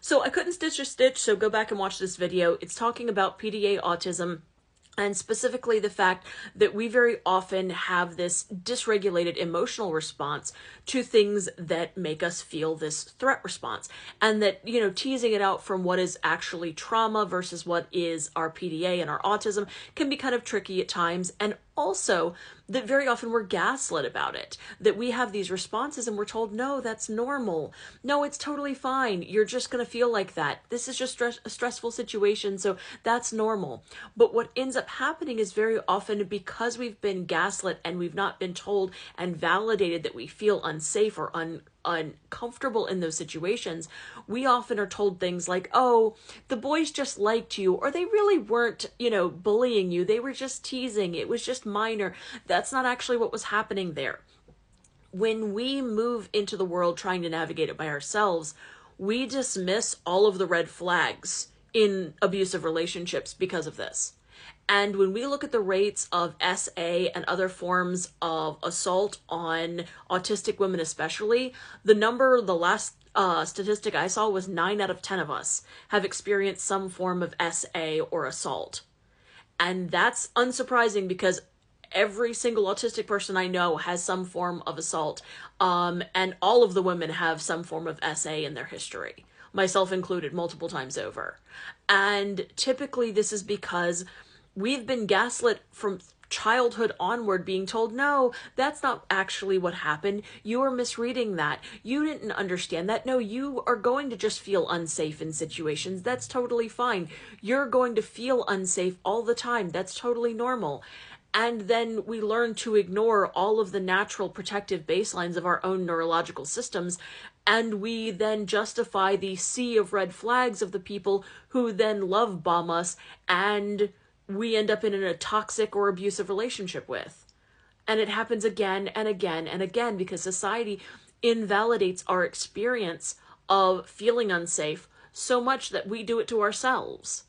So I couldn't stitch a stitch, so go back and watch this video. It's talking about PDA autism, and specifically the fact that we very often have this dysregulated emotional response to things that make us feel this threat response. And that, teasing it out from what is actually trauma versus what is our PDA and our autism can be kind of tricky at times. And also that very often we're gaslit about it, that we have these responses and we're told, no, that's normal. No, it's totally fine. You're just going to feel like that. This is just a stressful situation, so that's normal. But what ends up happening is very often because we've been gaslit and we've not been told and validated that we feel unsafe or uncomfortable in those situations, we often are told things like, oh, the boys just liked you, or they really weren't, bullying you. They were just teasing. It was just minor. That's not actually what was happening there. When we move into the world trying to navigate it by ourselves, we dismiss all of the red flags in abusive relationships because of this. And when we look at the rates of SA and other forms of assault on autistic women especially, the last statistic I saw was 9 out of 10 of us have experienced some form of SA or assault. And that's unsurprising because every single autistic person I know has some form of assault. And all of the women have some form of SA in their history, myself included, multiple times over. And typically this is because we've been gaslit from childhood onward, being told, no, that's not actually what happened. You are misreading that. You didn't understand that. No, you are going to just feel unsafe in situations. That's totally fine. You're going to feel unsafe all the time. That's totally normal. And then we learn to ignore all of the natural protective baselines of our own neurological systems. And we then justify the sea of red flags of the people who then love bomb us, and we end up in a toxic or abusive relationship with. And it happens again and again and again because society invalidates our experience of feeling unsafe so much that we do it to ourselves.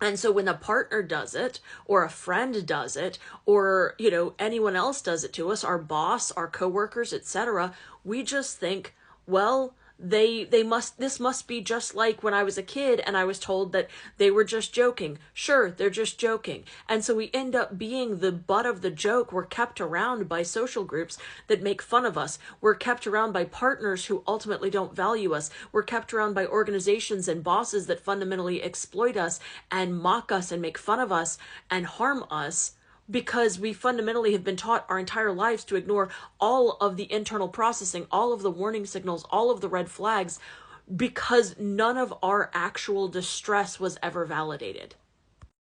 And so when a partner does it, or a friend does it, or, anyone else does it to us, our boss, our coworkers, etc., we just think, well, this must be just like when I was a kid and I was told that they were just joking. Sure, they're just joking. And so we end up being the butt of the joke. We're kept around by social groups that make fun of us. We're kept around by partners who ultimately don't value us. We're kept around by organizations and bosses that fundamentally exploit us and mock us and make fun of us and harm us, because we fundamentally have been taught our entire lives to ignore all of the internal processing, all of the warning signals, all of the red flags, because none of our actual distress was ever validated.